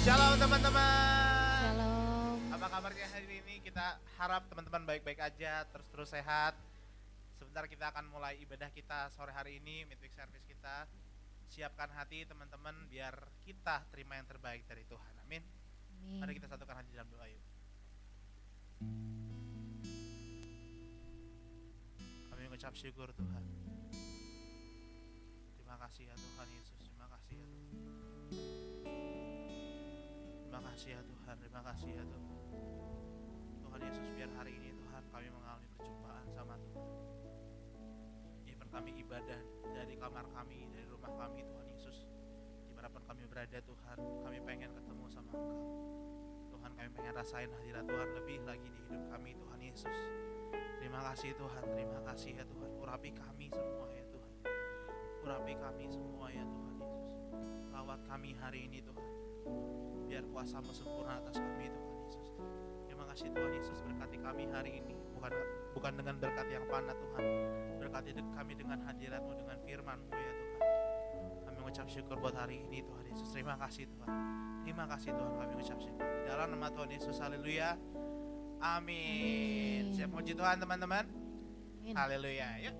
Shalom teman-teman. Shalom. Apa kabarnya hari ini? Kita harap teman-teman baik-baik aja, terus sehat. Sebentar kita akan mulai ibadah kita sore hari ini, midweek service kita. Siapkan hati teman-teman biar kita terima yang terbaik dari Tuhan. Amin. Mari kita satukan hati dalam doa yuk. Kami mengucap syukur Tuhan. Terima kasih ya Tuhan Yesus. Terima kasih ya Tuhan. Terima kasih ya Tuhan, terima kasih ya Tuhan. Tuhan Yesus, biar hari ini Tuhan kami mengalami perjumpaan sama Tuhan. Even kami ibadah dari kamar kami, dari rumah kami Tuhan Yesus, dimanapun kami berada Tuhan, kami pengen ketemu sama Engkau. Tuhan, kami pengen rasain hadirat Tuhan lebih lagi di hidup kami Tuhan Yesus. Terima kasih Tuhan, terima kasih ya Tuhan. Urapi kami semua ya Tuhan. Urapi kami semua ya Tuhan Yesus. Lawat kami hari ini Tuhan. Biar kuasa-Mu sempurna atas kami Tuhan Yesus. Terima kasih Tuhan Yesus, berkati kami hari ini, bukan dengan berkat yang fana Tuhan. Berkati kami dengan hadirat-Mu, dengan firman-Mu ya Tuhan. Kami mengucap syukur buat hari ini Tuhan Yesus. Terima kasih Tuhan. Terima kasih Tuhan, kami mengucap syukur. Di dalam nama Tuhan Yesus, haleluya. Amin. Siap puji Tuhan teman-teman. Haleluya. Yuk.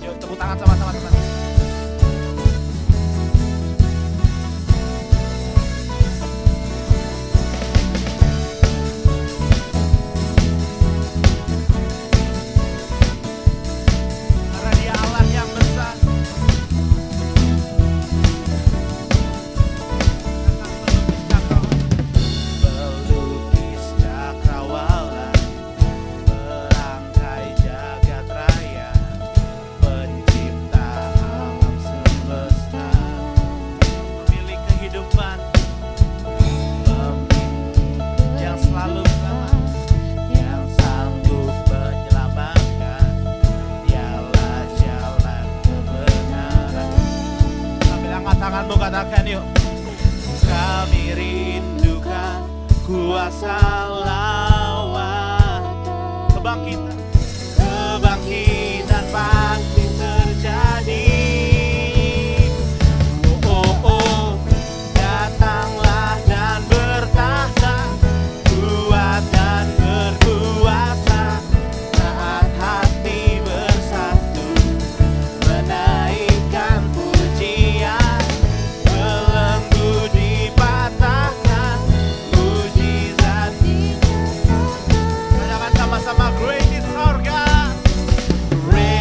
Yuk tepuk tangan sama-sama teman. Karena Dia Allah yang besar. Pelukis cakrawala, merangkai jagat raya, pencipta alam semesta, pemilik kehidupan, pemimpin yang selalu bersama, yang sanggup menyelamatkan. Dialah jalan kebenaran. Sambil angkat tanganmu katakan yuk. Kami rindukan kuasa lawan. Kebangkitan pasti terjadi. Oh, oh, oh, datanglah dan bertahta, kuat dan berkuasa. Saat hati bersatu, menaikkan pujian, belenggu dipatahkan, mujizat katakan sama-sama, great is our God. Great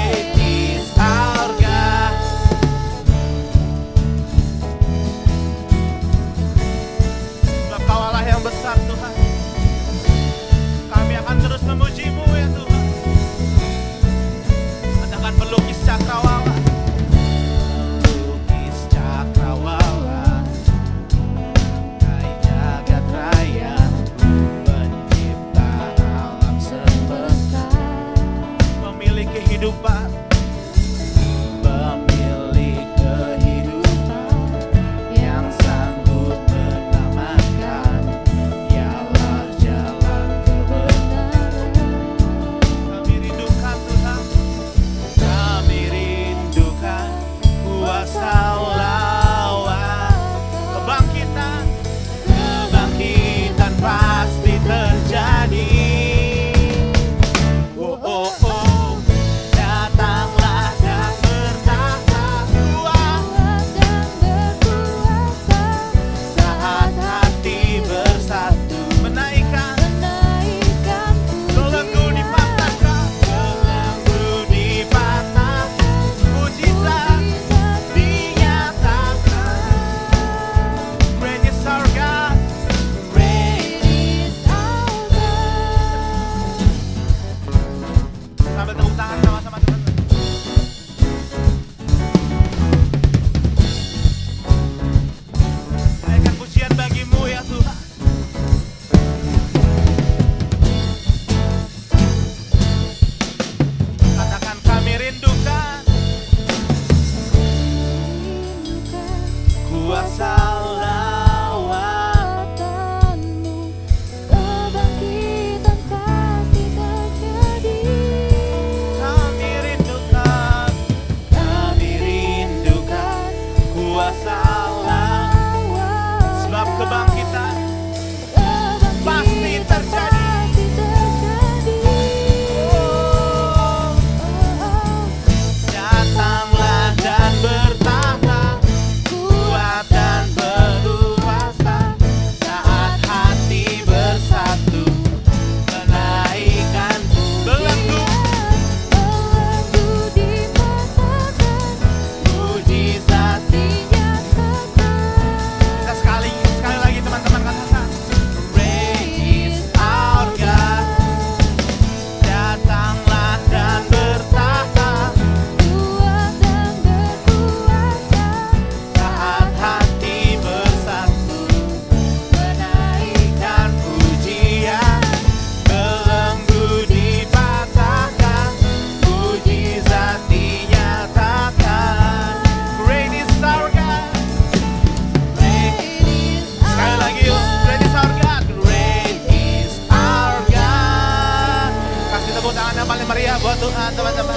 tepuk tangan yang paling meriah buat Tuhan, teman-teman.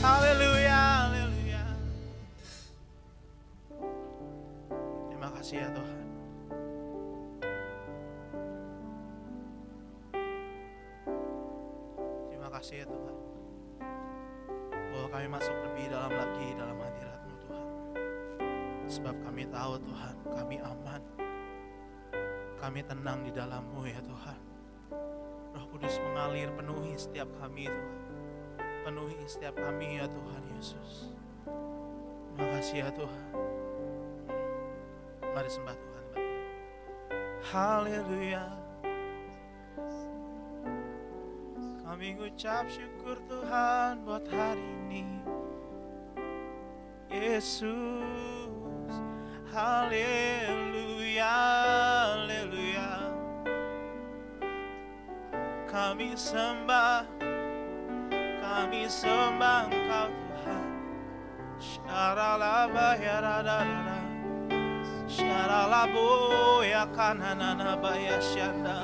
Haleluya, haleluya. Terima kasih ya Tuhan. Terima kasih ya Tuhan. Bahwa kami masuk lebih dalam lagi dalam hadirat-Mu Tuhan. Sebab kami tahu Tuhan, kami aman. Kami tenang di dalam-Mu ya Tuhan. Roh Kudus mengalir penuhi setiap kami Tuhan. Penuhi setiap kami ya Tuhan Yesus. Terima kasih ya Tuhan. Mari sembah Tuhan. Haleluya. Kami ucap syukur Tuhan buat hari ini. Yesus. Haleluya. Haleluya. Kami sembah Engkau Tuhan. Syaralaba ya radadada. Syaralabo ya kananana baya syanda.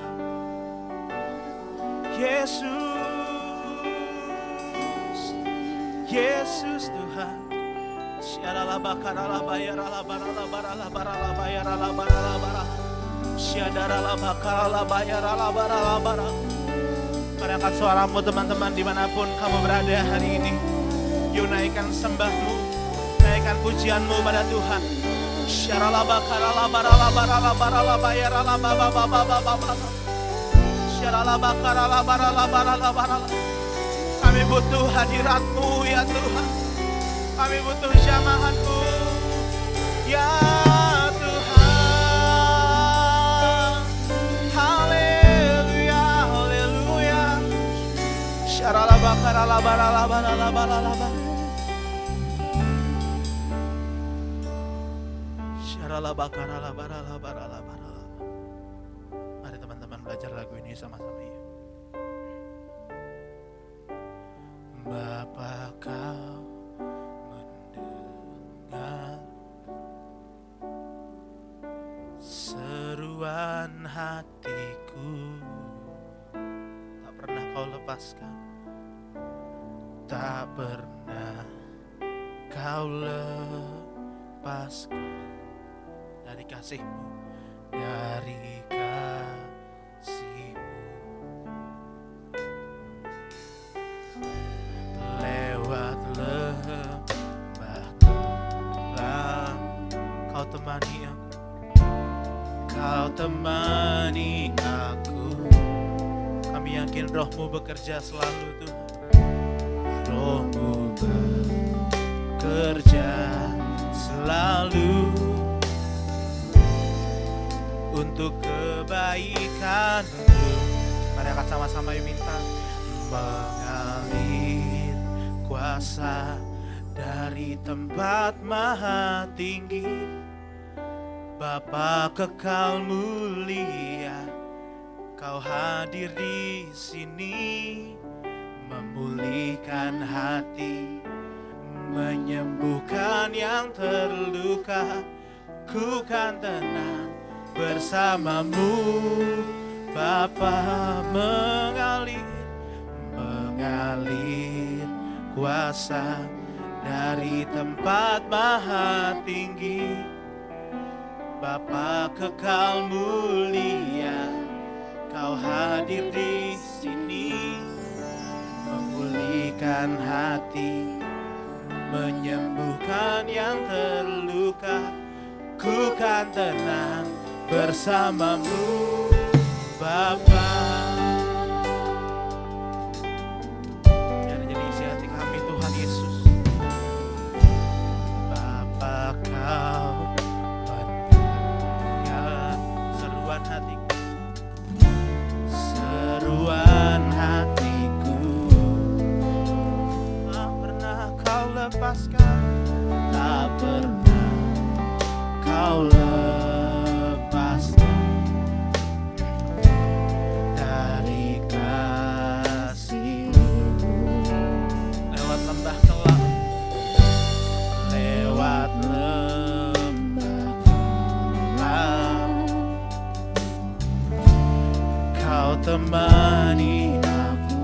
Yesus Tuhan. Syaralaba karalaba ya ralaba ralaba ralaba ralaba ya ralaba ralaba. Syadaralaba karalaba ya ralaba ralaba. Mari angkat suaramu teman-teman dimanapun kamu berada hari ini. Yuk naikkan sembahmu, naikkan pujianmu pada Tuhan. Syaralaba karalaba ralaba ralaba ralaba ya ralaba baba baba baba. Syaralaba karalaba ralaba ralaba ralaba. Kami butuh hadirat-Mu ya Tuhan. Kami butuh jamaah-Mu ya Tuhan. Haleluya, haleluya. Syaralaba karalaba ralaba ralaba ralaba. Syaralaba karalaba ralaba ralaba ralaba. Mari teman-teman belajar lagu ini sama-sama ya. Bapa Kau mendengar seruan hatiku, tak pernah Kau lepaskan, tak pernah Kau lepaskan dari kasih-Mu, dari kasih-Mu. Lewat lembah gelap, Kau temani aku, Kau temani aku. Kami yakin Roh-Mu bekerja selalu Tuhan. Roh-Mu bekerja selalu untuk kebaikan-Mu. Mari angkat sama-sama yuk minta. Mengalir kuasa dari tempat maha tinggi, Bapa kekal mulia, Kau hadir di sini, memulihkan hati, menyembuhkan yang terluka. Ku kan tenang bersama-Mu, Bapa. Mengalir kuasa dari tempat maha tinggi, Bapa kekal mulia, Kau hadir di sini, memulihkan hati, menyembuhkan yang terluka. Ku kan tenang bersama-Mu, Bapa. Biar jadi isi hati kami Tuhan Yesus. Bapa Kau mendengar seruan hatiku, seruan hatiku. Tak pernah Kau lepaskan, tak pernah Kau lepaskan dari kasih-Mu. Lewat lembah gelap, lewat lembah gelap, Kau temani aku,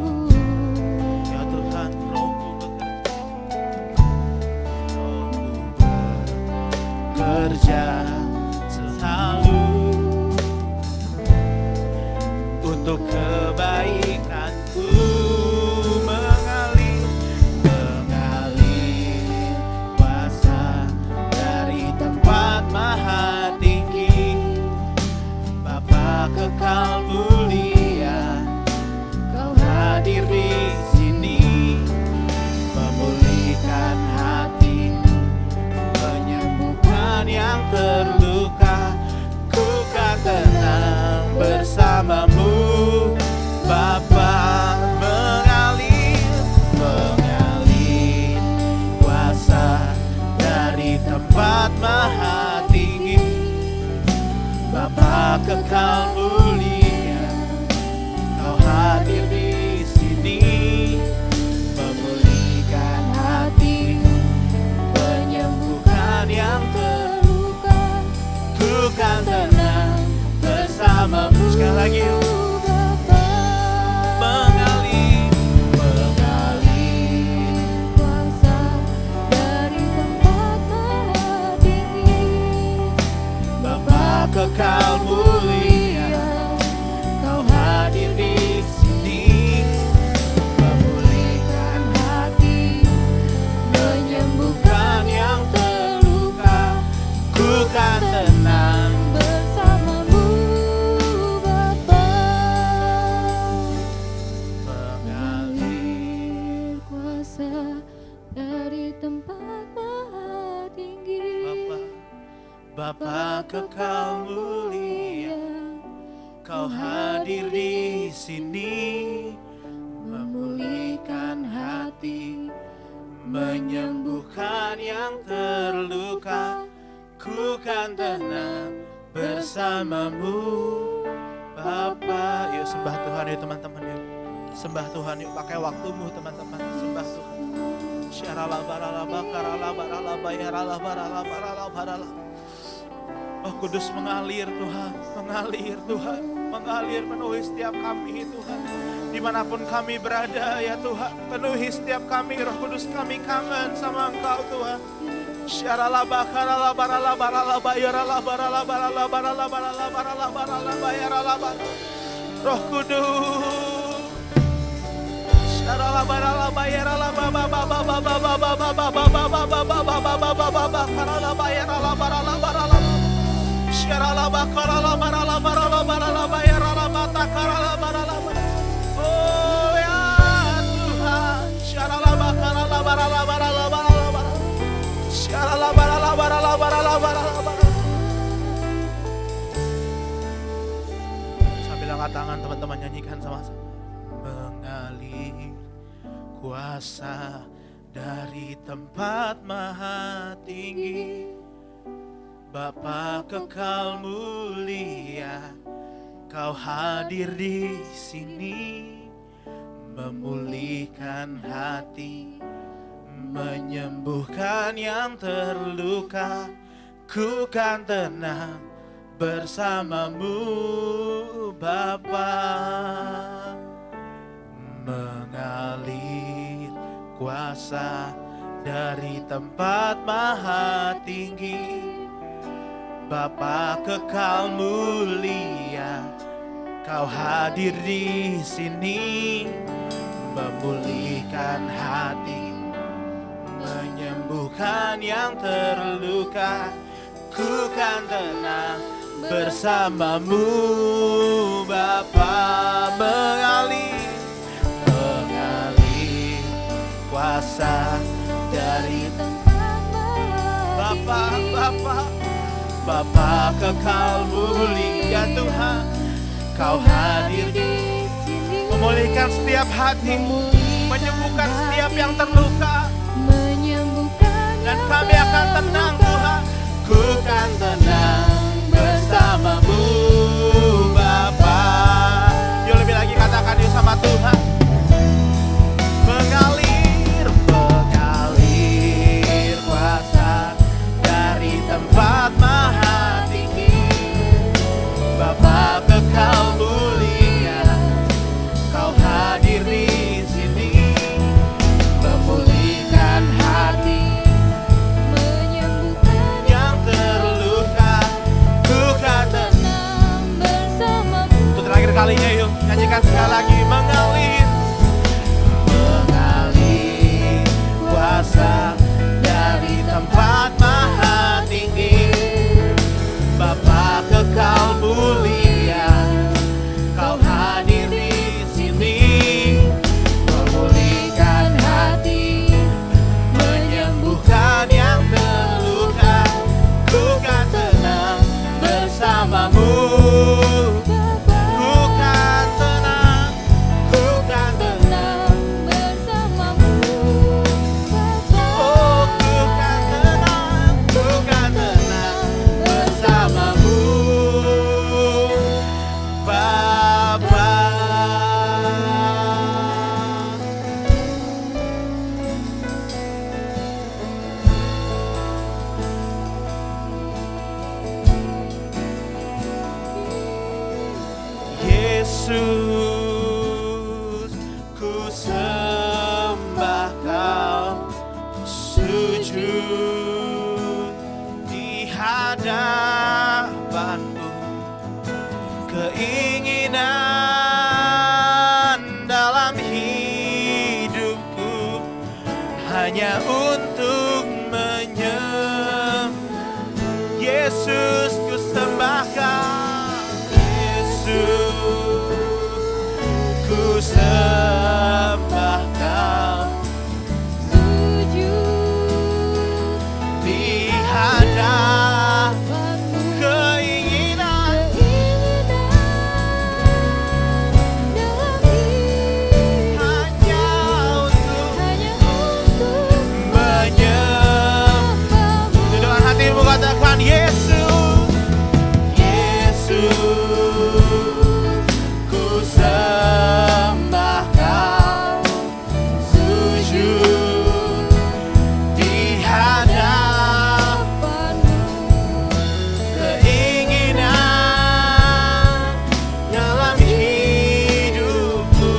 Bapa kekal mulia, Kau hadir di sini, memulihkan hati, menyembuhkan yang terluka. Ku kan tenang bersamamu. Sekali lagi yuk. Mengalir kuasa dari tempat maha tinggi. Bapa kekal mulia, Kau hadir di sini, memulihkan hati, menyembuhkan yang terluka. Ku kan tenang Bersamamu Bapa, mengalir. kuasa dari tempat maha tinggi. Bapa kekal mulia, Kau hadir di sini, memulihkan hati, menyembuhkan yang terluka. Ku kan tenang bersamamu Bapa. Yuk sembah Tuhan yuk teman-teman yuk. Sembah Tuhan yuk, pakai waktumu teman-teman. Sembah Tuhan. Oh Kudus mengalir Tuhan, mengalir Tuhan, mengalir penuhi setiap kami Tuhan. Dimanapun kami berada ya Tuhan, penuhi setiap kami. Roh Kudus, kami kangen sama Engkau Tuhan. Roh Kudus, oh ya Tuhan, sambil angkat tangan teman-teman, nyanyikan sama-sama. Mengalir kuasa dari tempat maha tinggi, Bapa kekal mulia, Kau hadir di sini, memulihkan hati, menyembuhkan yang terluka. Ku kan tenang bersamamu Bapa. Mengalir kuasa dari tempat maha tinggi, Bapa kekal mulia, Kau hadir di sini, memulihkan hati, menyembuhkan yang terluka. Ku kan tenang bersamamu Bapa. Mengalir kuasa dari tempat maha tinggi. Bapa kekal mulia Tuhan, Kau hadir di sini, memulihkan setiap hati, menyembuhkan setiap yang terluka. menyembuhkan Dan yang kami akan tenang Tuhan. Ku kan tenang bersamamu Bapa. Yuk lebih lagi katakan yuk sama Tuhan. Mengalir kuasa dari tempat maha tinggi, Bapa kekal mulia, Kau hadir di sini, memulihkan hati, menyembuhkan yang terluka. sembah Kau, sujud di hadapan-Mu. Keinginan dalam hidupku hanya untuk menyembah Yesus, ku sembah Kau, Yesus, ku sembah Kau, Sujud di hadapan keinginan dalam hidup hanya untuk hanya untuk menyembah. Di dalam hatimu katakan Yesus, Yesus, ku sembah Kau, sujud di hadapan-Mu. Keinginan dalam hidupku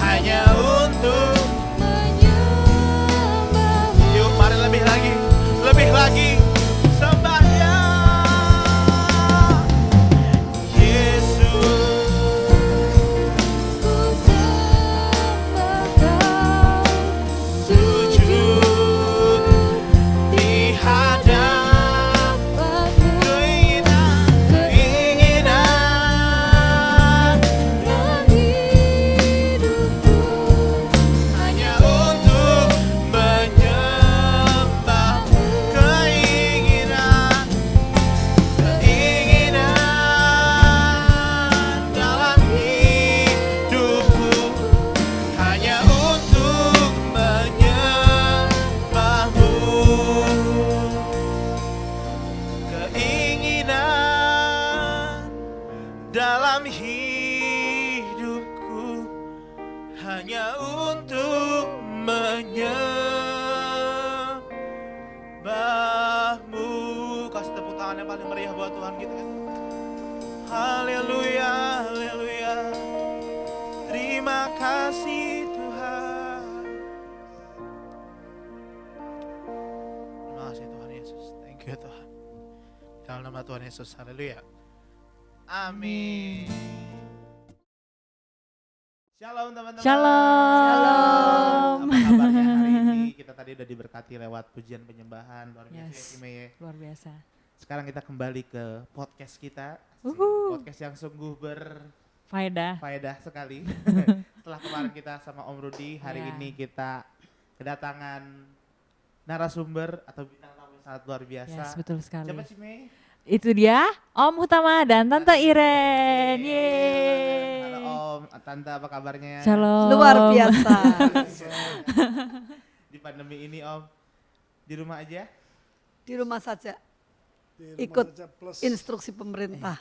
hanya untuk menyembah-Mu. yuk mari lebih lagi sembah Dia. Yesus, Ku sembah Kau, sujud di hadapan-Mu. Keinginan dalam hidupku hanya untuk menyembah-Mu. Keinginan dalam hidupku hanya untuk menyembah-Mu. Keinginan dalam hidupku hanya untuk menyembah-Mu. Kasih tepuk tangan yang paling meriah buat Tuhan kita. Haleluya, haleluya. Terima kasih Tuhan. Terima kasih Tuhan Yesus. Thank you Tuhan. Dalam nama Tuhan Yesus, haleluya. Amin. Shalom teman-teman. Shalom. Apa kabarnya hari ini? Kita tadi udah diberkati lewat pujian penyembahan. Luar biasa Yes. ya, Ime ya. Luar biasa. Sekarang kita kembali ke podcast kita. Podcast yang sungguh Faedah. berfaedah sekali. Setelah kemarin kita sama Om Rudi, hari Iya. ini kita kedatangan narasumber atau bintang tamu yang sangat luar biasa. Yes, betul sekali. Siapa sih Mei? Itu dia Om Hutama dan Tante Iren. Yeay. Halo Om, Tante apa kabarnya? Shalom. Luar biasa. Di pandemi ini Om, di rumah aja? Di rumah saja. Di rumah Ikut saja plus instruksi pemerintah.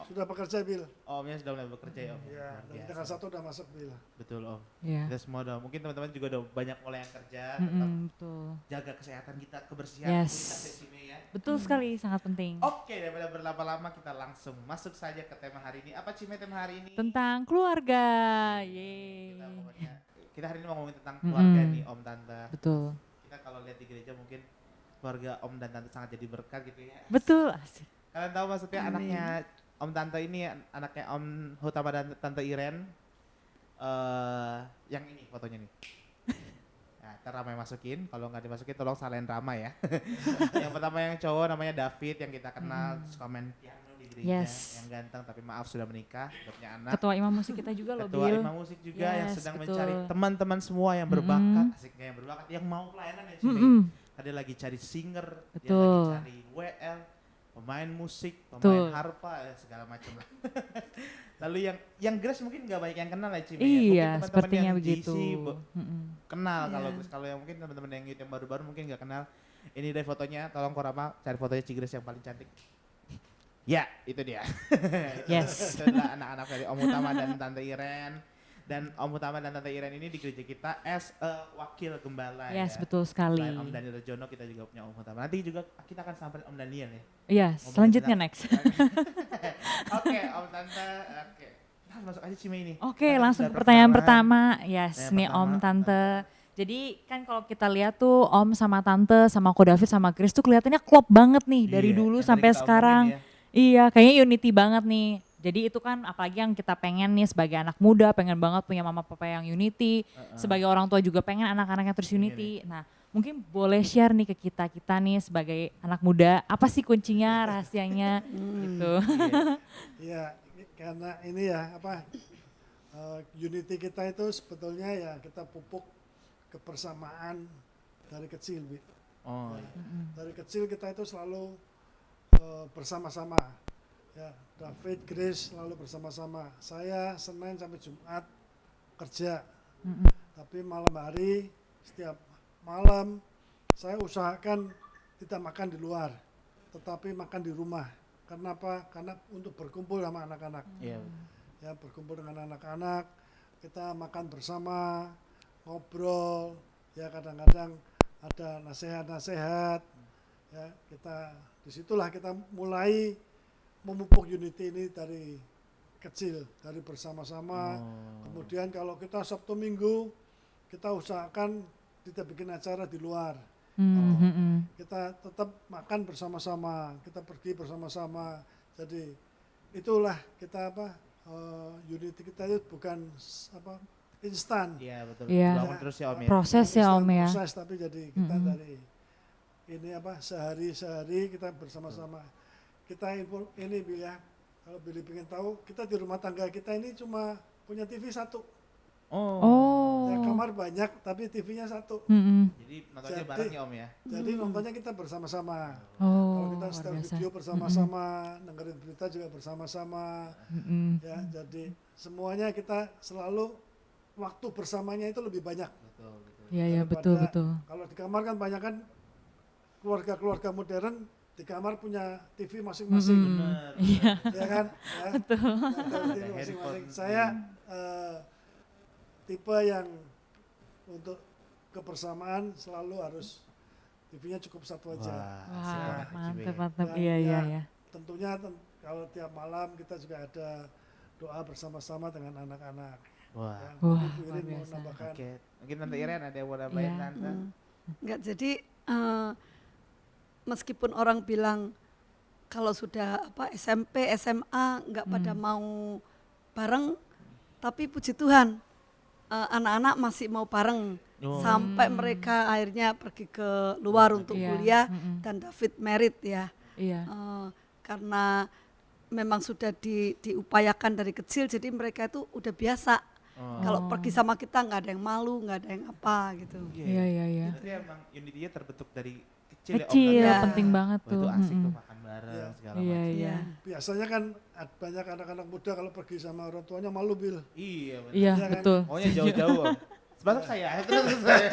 sudah bekerja Bil. Omnya sudah mulai bekerja ya Om? Ya, Luar dan biasa. tanggal 1 udah masuk Bil. Betul Om. Ya. Kita semua udah, mungkin teman-teman juga udah banyak mulai yang kerja, tetap Betul. jaga kesehatan kita, kebersihan Yes. imunitas ya, Mei ya. Betul sekali, sangat penting. Oke, daripada berlama-lama kita langsung masuk saja ke tema hari ini. Apa Cime tema hari ini? Tentang keluarga. Yeay. Kita hari ini mau ngomongin tentang keluarga Mm-mm. nih Om Tante. Betul. Kita kalau lihat di gereja mungkin keluarga Om dan Tante sangat jadi berkat gitu ya. Betul. Asik. Kalian tahu maksudnya Amin. anaknya Om Tante ini, anaknya Om Hutama dan Tante Iren. Yang ini fotonya nih. Nah, ntar Rama yang masukin, kalau nggak dimasukin tolong salahin Rama ya. Yang pertama yang cowok namanya David yang kita kenal, suka main piano di gereja, Yes. yang ganteng tapi maaf sudah menikah, udah punya anak. Ketua imam musik kita juga loh, Ketua Bil. imam musik juga yang Yes, sedang betul. mencari teman-teman semua yang berbakat, asiknya yang berbakat, yang mau pelayanan ya sini. Mm-mm. Ada lagi cari singer, dia Betul. lagi cari WL, pemain musik, pemain Betul. harpa, segala macam lah. Lalu yang Grace mungkin nggak banyak yang kenal ya Cime. Iya, Mungkin teman-teman sepertinya yang begitu. GC Mm-mm. kenal kalau Iya. Grace, kalau yang mungkin teman-teman yang baru-baru mungkin nggak kenal. Ini dari fotonya, tolong Korama cari fotonya Ci Grace yang paling cantik. Ya, itu dia. Yes. Itu adalah anak-anak dari Om Utama dan Tante Iren. Dan Om Utama dan Tante Iren ini di gereja kita as a wakil gembala Yes, ya. betul sekali. Selain Om Daniel Rejono, kita juga punya Om Utama. Nanti juga kita akan sampai Om Daniel ya. Iya, Ngomongin selanjutnya tentang- next. Oke, Om Tante. Oke. Masuk aja Cime ini. Oke, Kan langsung udah pertanyaan perkenalan. pertama. Yes, Pertanyaan nih Om pertama. Tante. Jadi kan kalau kita lihat tuh Om sama Tante sama Ko David sama Chris tuh kelihatannya klop banget nih dari Iya, dulu yang tadi sampai kita omongin sekarang. ya. Iya, kayaknya unity banget nih. Jadi itu kan apalagi yang kita pengen nih sebagai anak muda, pengen banget punya mama papa yang unity. Sebagai orang tua juga pengen anak-anaknya terus Iya unity. Nah, mungkin boleh share nih ke kita nih sebagai anak muda, apa sih kuncinya, rahasianya gitu. Iya. Ya, karena ini ya apa unity kita itu sebetulnya ya kita pupuk kebersamaan dari kecil, Bi. Oh, Ya, dari kecil kita itu selalu bersama-sama. Ya, David, Grace selalu bersama-sama. Saya Senin sampai Jumat kerja, tapi malam hari setiap malam saya usahakan tidak makan di luar, tetapi makan di rumah. Kenapa? Karena untuk berkumpul sama anak-anak. iya. Ya, berkumpul dengan anak-anak, kita makan bersama, ngobrol, ya kadang-kadang ada nasihat-nasihat, ya kita disitulah kita mulai memupuk unity ini dari kecil, dari bersama-sama. Kemudian kalau kita Sabtu Minggu, kita usahakan tidak bikin acara di luar. Kita tetap makan bersama-sama, kita pergi bersama-sama. Jadi itulah kita unity kita itu bukan instan. Iya betul. Iya. Bangun terus ya Om ya. Proses ya Instan Om ya. proses, tapi jadi kita dari ini sehari-sehari kita bersama-sama. Kita ini Billy ya, kalau Billy pengen tahu, kita di rumah tangga kita ini cuma punya TV satu. Oh. Ya, kamar banyak tapi TV-nya satu. Jadi nontonnya Jadi- bareng ya Om ya. Jadi nontonnya kita bersama-sama. Kalau Oh, kita luar setel biasa. video bersama-sama, dengerin berita juga bersama-sama. Ya, jadi semuanya kita selalu waktu bersamanya itu lebih banyak. Betul, betul. Iya, iya, Daripada betul, betul. Kalau di kamar kan banyak kan keluarga-keluarga modern di kamar punya TV masing-masing. Bener. Iya. Ya kan? Ya, betul. Ada Masing-masing. handphone. Saya tipe yang untuk kebersamaan selalu harus TV-nya cukup satu aja. Wah, asik Wah, banget, mantep, Cime. mantep. Dan Iya, iya, ya, iya. Tentunya kalau tiap malam kita juga ada doa bersama-sama dengan anak-anak. Wah. Ya, Wah, mungkin Bu luar Irin mau biasa. nambahkan. Oke, mungkin Tante Iren ada yang mau nambahin Iya. Tante? Enggak, jadi meskipun orang bilang kalau sudah SMP, SMA nggak pada mau bareng, tapi puji Tuhan anak-anak masih mau bareng Oh. sampai mereka akhirnya pergi ke luar untuk Iya, kuliah dan David merit ya. Iya. Karena memang sudah diupayakan dari kecil, jadi mereka itu udah biasa. Kalau pergi sama kita nggak ada yang malu, nggak ada yang apa gitu. Iya, iya, iya. Jadi emang unity-nya terbentuk dari kecil, Kecil, ya Om. Ya. penting banget Wah, tuh. itu asik tuh makan bareng Iya. segala Iya, macam. iya. Biasanya kan banyak anak-anak muda kalau pergi sama orang tuanya malu, Bil. Iya, bener. Iya, Iya kan? betul. Maunya jauh-jauh Om. Sebentar saya, terus saya.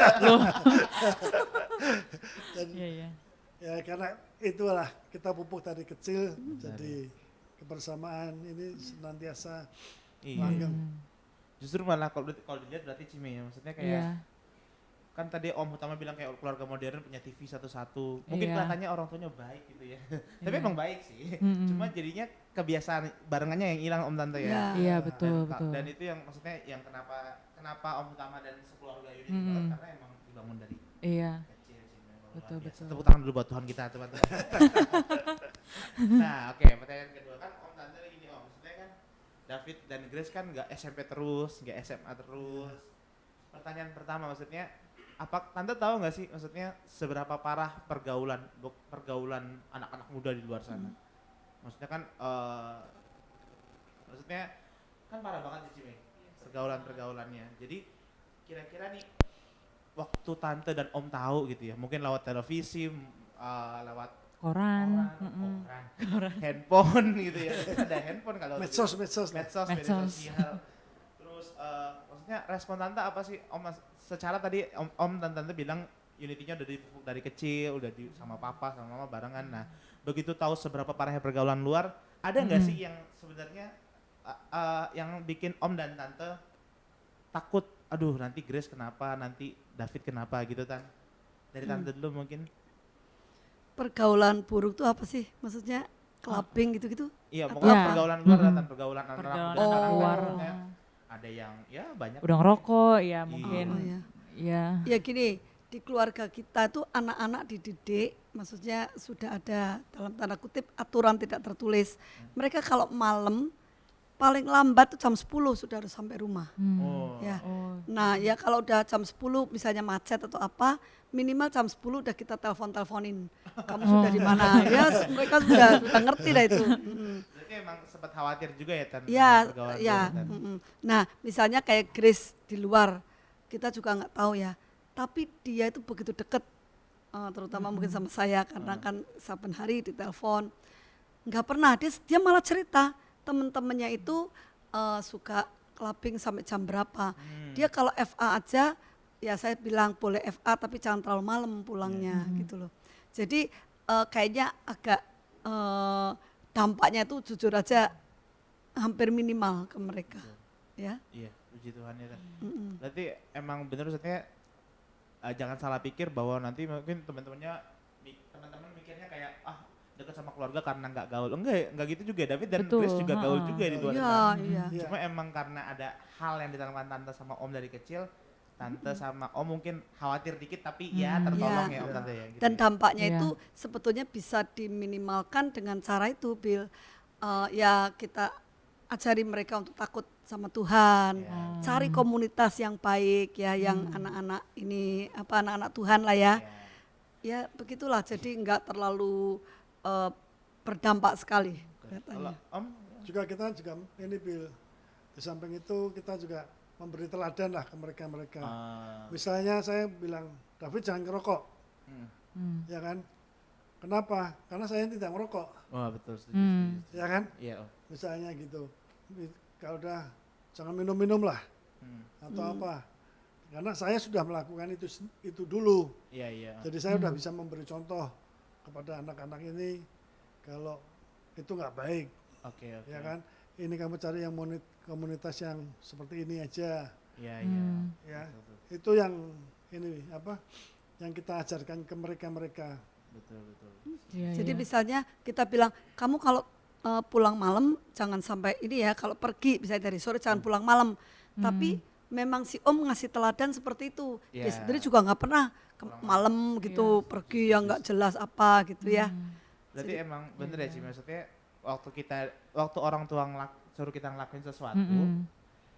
Dan Iya, iya. ya karena itulah kita pupuk dari kecil, jadi kebersamaan ini senantiasa Iya. langgeng. Justru malah kalau dilihat berarti Cime ya, maksudnya kayak Iya. kan tadi Om utama bilang kayak keluarga modern punya TV satu-satu. Mungkin Iya. kelihatannya orang tuanya baik gitu ya. Tapi Iya. emang baik sih. Cuma jadinya kebiasaan barengannya yang hilang Om Tante ya. Ya. Iya, betul, dan, betul. dan itu yang maksudnya yang kenapa Om Utama dan sekeluarga ini banget, karena emang dibangun dari Iya. kecil sih. memang luar Betul, biasa. betul. Tepuk tangan dulu buat Tuhan kita teman-teman. Nah oke, pertanyaan kedua kan Om Tante gini Om, maksudnya kan David dan Grace kan nggak SMP terus, nggak SMA terus. Pertanyaan pertama maksudnya, apa Tante tahu nggak sih maksudnya seberapa parah pergaulan anak-anak muda di luar sana? Maksudnya kan maksudnya kan parah banget sih Cime pergaulannya. Jadi kira-kira nih waktu Tante dan Om tahu gitu ya, mungkin lewat televisi, lewat Koran. koran, handphone gitu ya. Ada handphone kalau Medsos lah. medsos, media Medsos. sosial. Terus maksudnya respon Tante apa sih Om? Secara tadi Om dan Tante bilang unity-nya udah dipupuk dari kecil, udah sama papa sama mama barengan. Nah, begitu tahu seberapa parahnya pergaulan luar, ada nggak sih yang sebenarnya yang bikin Om dan Tante takut, aduh nanti Grace kenapa, nanti David kenapa gitu Tan? Dari Tante dulu mungkin. Pergaulan buruk tuh apa sih maksudnya? clubbing gitu-gitu. Iya, Atau pokoknya apa? pergaulan luar Mm-mm. dan pergaulan anak Pergaulan dan anak luar. maksudnya ada yang ya banyak. Udah ngerokok ya Iya. mungkin. Oh, iya. Ya. Ya gini, di keluarga kita tuh anak-anak dididik, maksudnya sudah ada dalam tanda kutip aturan tidak tertulis. Mereka kalau malam paling lambat tuh jam 10 sudah harus sampai rumah. Oh. Ya. Oh. Nah ya kalau udah jam 10 misalnya macet atau apa, minimal jam 10 udah kita telepon-teleponin. Kamu sudah di mana? Ya mereka sudah ngerti dah itu. Berarti emang sempat khawatir juga ya Tan? Ya, dengan pergaulan ya. luar, Tan? Nah, misalnya kayak Grace di luar, kita juga nggak tahu ya. Tapi dia itu begitu deket, terutama mungkin sama saya karena kan saben hari ditelepon. Nggak pernah, dia malah cerita temen-temennya itu suka clubbing sampai jam berapa. Dia kalau FA aja, ya saya bilang boleh FA tapi jangan terlalu malam pulangnya gitu loh. Jadi kayaknya agak dampaknya itu jujur aja hampir minimal ke mereka. Ya. Iya, puji Tuhan ya Tan. Berarti emang bener maksudnya jangan salah pikir bahwa nanti mungkin teman-teman mikirnya kayak dekat sama keluarga karena nggak gaul. Enggak gitu juga. David dan Betul, Grace juga gaul juga di luar Iya, sana. iya. Iya. Cuma emang karena ada hal yang ditanamkan tante sama om dari kecil, tante sama om mungkin khawatir dikit tapi ya tertolong Iya. ya om tante ya. Gitu Dan ya. dampaknya Iya. itu sebetulnya bisa diminimalkan dengan cara itu, Bill. Ya kita ajari mereka untuk takut sama Tuhan, Iya. cari komunitas yang baik ya, yang anak-anak ini anak-anak Tuhan lah ya. Iya. Ya begitulah. Jadi enggak terlalu berdampak sekali Kalau katanya. om Juga kita juga ini Bill, di samping itu kita juga memberi teladan lah ke mereka-mereka. Misalnya saya bilang, David jangan ngerokok, ya kan? Kenapa? Karena saya tidak merokok, oh betul setuju. ya kan? Iya om. Misalnya gitu. Kalau udah jangan minum-minum lah atau apa. Karena saya sudah melakukan itu dulu. Iya. Jadi saya udah bisa memberi contoh kepada anak-anak ini kalau itu nggak baik, Oke. ya kan? Ini kamu cari yang komunitas yang seperti ini aja, Iya. ya. Betul. Itu yang ini yang kita ajarkan ke mereka. Betul. Iya, Jadi iya. misalnya kita bilang, kamu kalau pulang malam jangan sampai ini ya, kalau pergi misalnya dari sore jangan pulang malam. Tapi memang si Om ngasih teladan seperti itu. Dia Iya. sendiri juga nggak pernah malam gitu pergi yang nggak jelas apa gitu ya. Berarti emang bener ya Ci, maksudnya waktu orang tua suruh kita ngelakuin sesuatu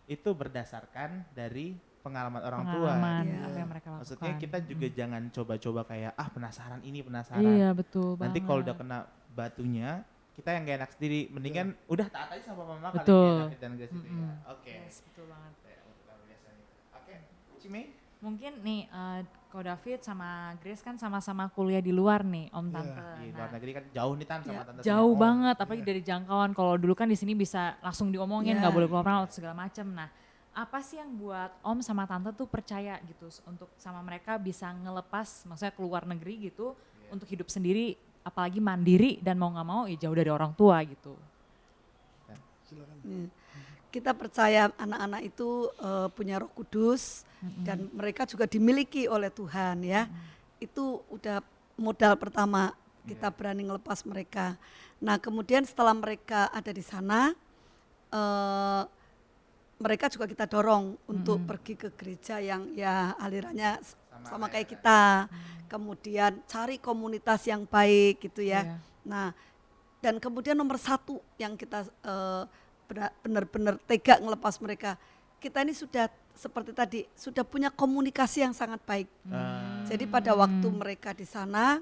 itu berdasarkan dari pengalaman orang tua. Pengalaman Iya. apa yang mereka lakukan. Maksudnya kita juga jangan coba-coba kayak penasaran ini penasaran. Iya betul Nanti banget. kalau udah kena batunya kita yang gak enak sendiri. Mendingan udah taat aja sama mama kali Betul. ya David dan Grace itu ya. Oke. Yes, betul banget. Ya, luar biasa nih. Oke, Cime. Mungkin nih Ko David sama Grace kan sama-sama kuliah di luar nih Om Iya. Tante. Di Nah, luar negeri kan jauh nih Tan sama tante. sama jauh om. banget apalagi dari jangkauan. Kalau dulu kan di sini bisa langsung diomongin, nggak Iya. boleh keluar atau segala macam. Nah, apa sih yang buat Om sama Tante tuh percaya gitu untuk sama mereka bisa ngelepas, maksudnya keluar negeri gitu untuk hidup sendiri, apalagi mandiri dan mau nggak mau ya jauh dari orang tua gitu. Silakan. Ya. Kita percaya anak-anak itu punya Roh Kudus dan mereka juga dimiliki oleh Tuhan ya. Itu udah modal pertama kita berani ngelepas mereka. Nah kemudian setelah mereka ada di sana, mereka juga kita dorong untuk pergi ke gereja yang ya alirannya sama kayak kita. Kemudian cari komunitas yang baik gitu ya. Iya. Nah dan kemudian nomor satu yang kita benar-benar tega ngelepas mereka. Kita ini sudah seperti tadi, sudah punya komunikasi yang sangat baik. Jadi pada waktu mereka di sana,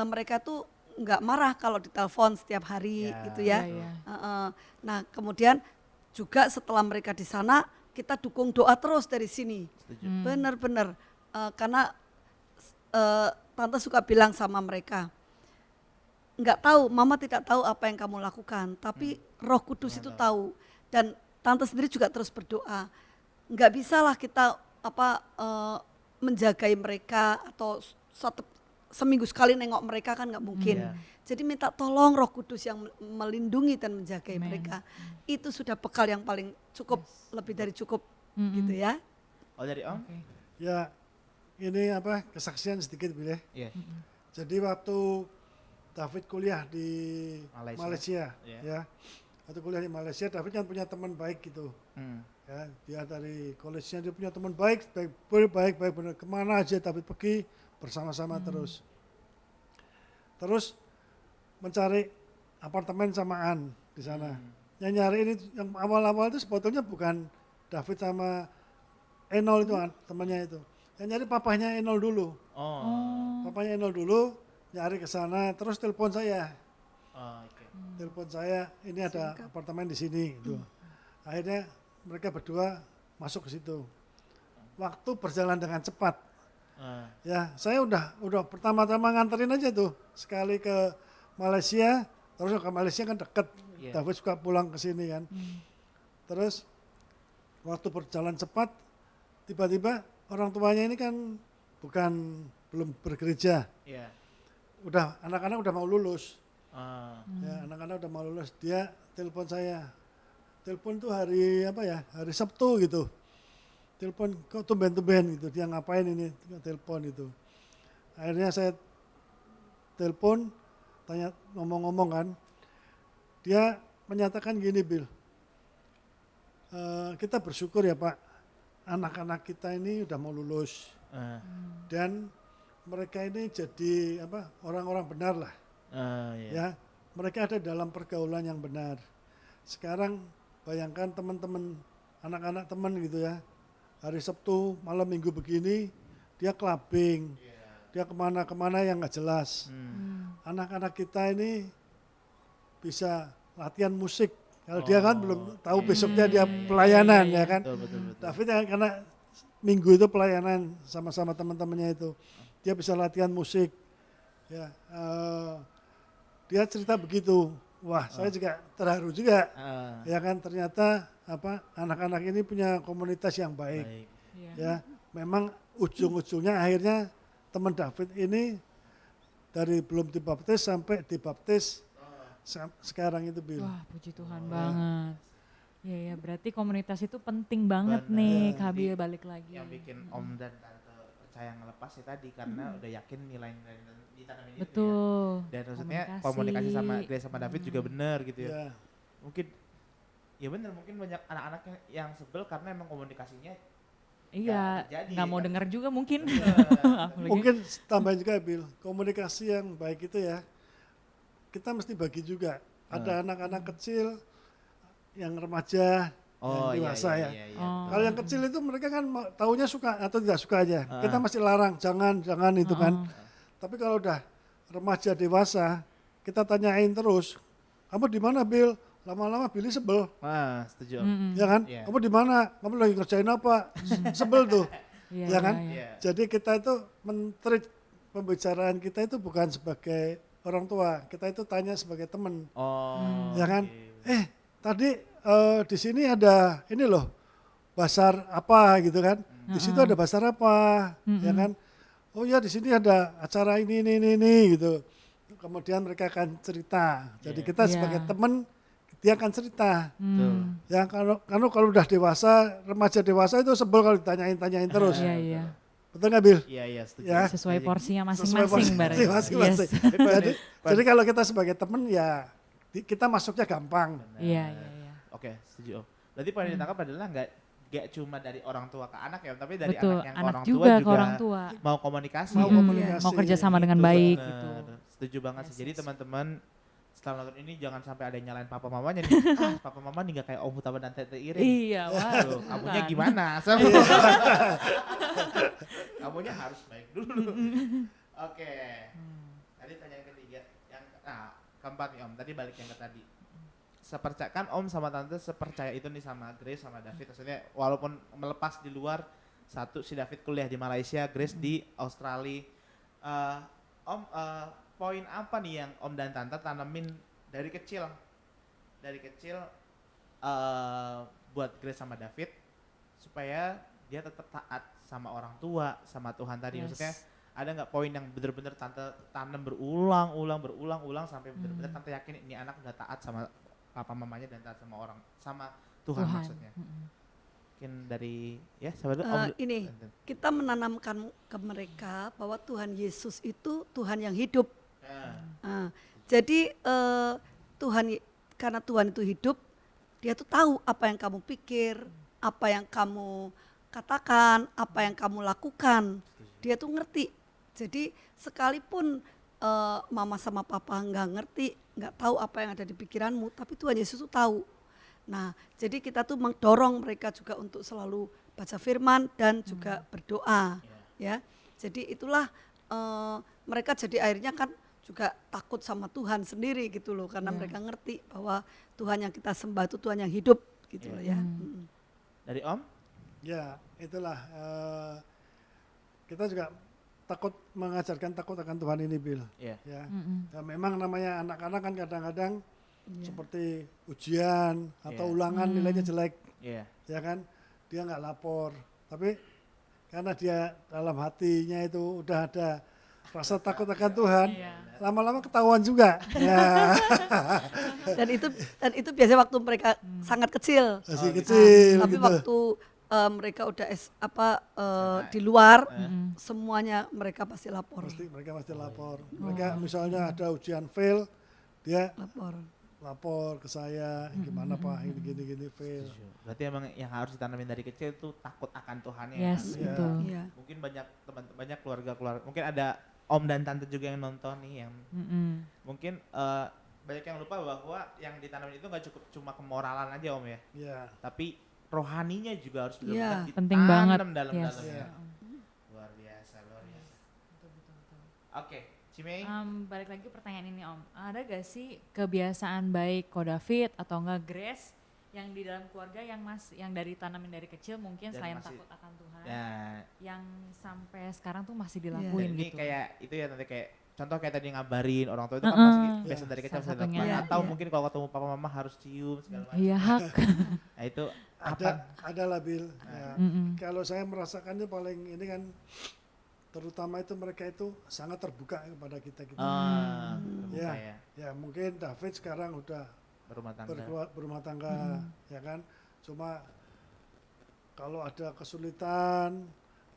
mereka tuh nggak marah kalau ditelepon setiap hari Ya, gitu ya. iya. Nah kemudian juga setelah mereka di sana, kita dukung doa terus dari sini. Setuju. Benar-benar, karena tante suka bilang sama mereka, nggak tahu, mama tidak tahu apa yang kamu lakukan, tapi Roh Kudus itu tahu. Dan tante sendiri juga terus berdoa. Nggak bisalah kita menjagai mereka atau seminggu sekali nengok mereka kan nggak mungkin. Iya. Jadi minta tolong Roh Kudus yang melindungi dan menjagai Amen. mereka. Itu sudah bekal yang paling cukup, lebih dari cukup gitu ya. Oh dari Om? Oke. Ya ini kesaksian sedikit boleh. Iya. Jadi waktu David kuliah di Malaysia, Iya. ya. Waktu kuliah di Malaysia, David kan punya teman baik gitu. Ya, dia dari college-nya dia punya teman baik benar. Kemana aja David pergi bersama-sama terus. Terus mencari apartemen samaan di sana. Yang nyari ini yang awal-awal itu sebetulnya bukan David sama Enol itu temannya itu. Yang nyari papahnya Enol dulu. Papahnya Enol dulu nyari ke sana terus telepon saya. Telepon saya, ini ada apartemen di sini gitu. Akhirnya mereka berdua masuk ke situ. Waktu berjalan dengan cepat. Ya, saya udah pertama-tama nganterin aja tuh sekali ke Malaysia, terus ke Malaysia kan deket. David suka pulang ke sini kan. Terus waktu berjalan cepat, tiba-tiba orang tuanya ini kan belum bergereja. Udah anak-anak udah mau lulus. Ya, anak-anak udah mau lulus. Dia telepon saya. Telepon tuh hari Sabtu gitu. Telepon kok tumben-tumben gitu, dia ngapain ini telepon itu. Akhirnya saya telepon, tanya ngomong-ngomong kan, dia menyatakan gini, Bill, kita bersyukur ya Pak, anak-anak kita ini udah mau lulus dan mereka ini jadi orang-orang benar lah, ya mereka ada dalam pergaulan yang benar. Sekarang bayangkan teman-teman, anak-anak teman gitu ya, hari Sabtu malam Minggu begini dia clubbing, dia kemana-kemana yang nggak jelas. Anak-anak kita ini bisa latihan musik. Kalau dia kan belum tahu besoknya dia pelayanan ya kan. Betul. David karena Minggu itu pelayanan sama-sama teman-temannya itu, dia bisa latihan musik. Ya, dia cerita begitu. Wah, saya juga terharu juga. Ya kan ternyata anak-anak ini punya komunitas yang baik. Ya, memang ujung-ujungnya akhirnya teman David ini dari belum dibaptis sampai dibaptis sekarang itu, Bill. Wah, puji Tuhan banget. Ya, berarti komunitas itu penting banget nih, Kabil balik lagi. Yang bikin Om dan Tante percaya ngelepas ya tadi karena udah yakin nilai-nilai ditanamin itu ya. Betul. Dan maksudnya komunikasi sama Grace sama David juga benar gitu ya. Mungkin ya benar, mungkin banyak anak-anak yang sebel karena emang komunikasinya iya, nggak mau denger juga mungkin. Mungkin tambahin juga, Bill, komunikasi yang baik itu ya, kita mesti bagi juga. Ada anak-anak kecil, yang remaja, yang dewasa ya. Kalau yang kecil itu mereka kan taunya suka atau tidak suka aja. Kita masih larang, jangan itu kan. Tapi kalau udah remaja dewasa, kita tanyain terus, kamu di mana, Bill? Lama-lama Billy sebel. Setuju. Ya kan? Kamu di mana? Kamu lagi ngerjain apa? Sebel tuh. Ya kan? Jadi kita itu men-treat pembicaraan kita itu bukan sebagai orang tua, kita itu tanya sebagai teman. Ya kan? Tadi di sini ada ini loh, basar apa gitu kan? Di situ ada basar apa? Ya kan? Oh ya di sini ada acara ini gitu. Kemudian mereka akan cerita. Jadi kita sebagai teman, dia akan cerita. Ya kalau udah dewasa, remaja dewasa itu sebel kalau ditanyain terus. Betul nggak, Bill? Iya, setuju. Ya. Sesuai porsinya Sesuai masing-masing berarti. Masing-masing. Jadi kalau kita sebagai teman ya kita masuknya gampang. Iya. Oke, setuju Om. Berarti poin yang ditangkap adalah nggak cuma dari orang tua ke anak ya, tapi dari Betul, anak yang ke anak orang juga tua ke orang tua. mau komunikasi. Mau kerjasama dengan baik gitu. Setuju banget sih. Jadi teman-teman setelah nonton ini jangan sampai ada yang nyalain papa mamanya nih. Papa mama nih gak kayak Om Hutama dan Tete Irin. Iya, Tuh, kamunya gimana? Kamunya harus baik dulu. Oke. Tadi tanya yang ketiga, keempat nih Om. Tadi balik yang ke tadi. Kan Om sama Tante sepercaya itu nih sama Grace sama David. Maksudnya walaupun melepas di luar, satu si David kuliah di Malaysia, Grace di Australia. Om, poin apa nih yang Om dan Tante tanemin dari kecil? Buat Grace sama David supaya dia tetap taat sama orang tua, sama Tuhan tadi. Maksudnya ada nggak poin yang benar-benar Tante tanam berulang sampai benar-benar Tante yakin ini anak udah taat sama papa mamanya dan taat sama Tuhan. Maksudnya. Mungkin dari sahabat ini kita menanamkan ke mereka bahwa Tuhan Yesus itu Tuhan yang hidup. Nah, jadi Tuhan, karena Tuhan itu hidup, dia tuh tahu apa yang kamu pikir, apa yang kamu katakan, apa yang kamu lakukan. Dia tuh ngerti. Jadi sekalipun mama sama papa nggak ngerti, nggak tahu apa yang ada di pikiranmu, tapi Tuhan Yesus tuh tahu. Nah, jadi kita tuh mendorong mereka juga untuk selalu baca firman dan juga berdoa, ya. Jadi itulah mereka jadi akhirnya kan juga takut sama Tuhan sendiri gitu loh, karena mereka ngerti bahwa Tuhan yang kita sembah itu Tuhan yang hidup gitu loh ya. Dari Om? Ya, itulah kita juga takut mengajarkan takut akan Tuhan ini, Bill. Iya. Ya. Ya, memang namanya anak-anak kan kadang-kadang seperti ujian atau ulangan nilainya jelek, Iya. ya kan? Dia nggak lapor, tapi karena dia dalam hatinya itu udah ada rasa takut akan Tuhan, lama-lama ketahuan juga. Ya. Dan itu biasanya waktu mereka sangat kecil. Masih kecil Tapi gitu. waktu mereka udah di luar, semuanya mereka pasti lapor. Mereka pasti lapor. Mereka misalnya ada ujian fail, dia lapor ke saya, gimana Pak, ini gini fail. Berarti emang yang harus ditanamin dari kecil itu takut akan Tuhannya. Yes, Ya. betul. Iya. Mungkin banyak keluarga, mungkin ada Om dan Tante juga yang nonton nih, yang mungkin banyak yang lupa bahwa yang ditanamin itu nggak cukup cuma kemoralan aja Om ya, Ya. tapi rohaninya juga harus Iya. benar-benar Penting banget. dalam-dalamnya. Yes. Iya. Luar biasa. Oke, Cimei. Balik lagi pertanyaan ini Om, ada gak sih kebiasaan baik Ko David atau enggak Grace yang di dalam keluarga yang dari tanamin dari kecil mungkin Dan selain masih- takut akan Tuhan, Ya, yang sampai sekarang tuh masih dan dilakuin ini gitu? kayak itu ya nanti kayak contoh kayak tadi ngabarin orang tua itu kan Heeh. pasti biasa dari kecil Salah bisa satunya. dilakukan, atau Iya. mungkin kalau ketemu papa mama harus cium segala macam. Iya hak. Nah itu Ada lah Bill. Ya. Kalau saya merasakannya paling ini kan, terutama itu mereka itu sangat terbuka kepada kita. terbuka Ya. ya, Ya mungkin David sekarang udah berumah tangga. berumah tangga, ya kan. Cuma kalau ada kesulitan,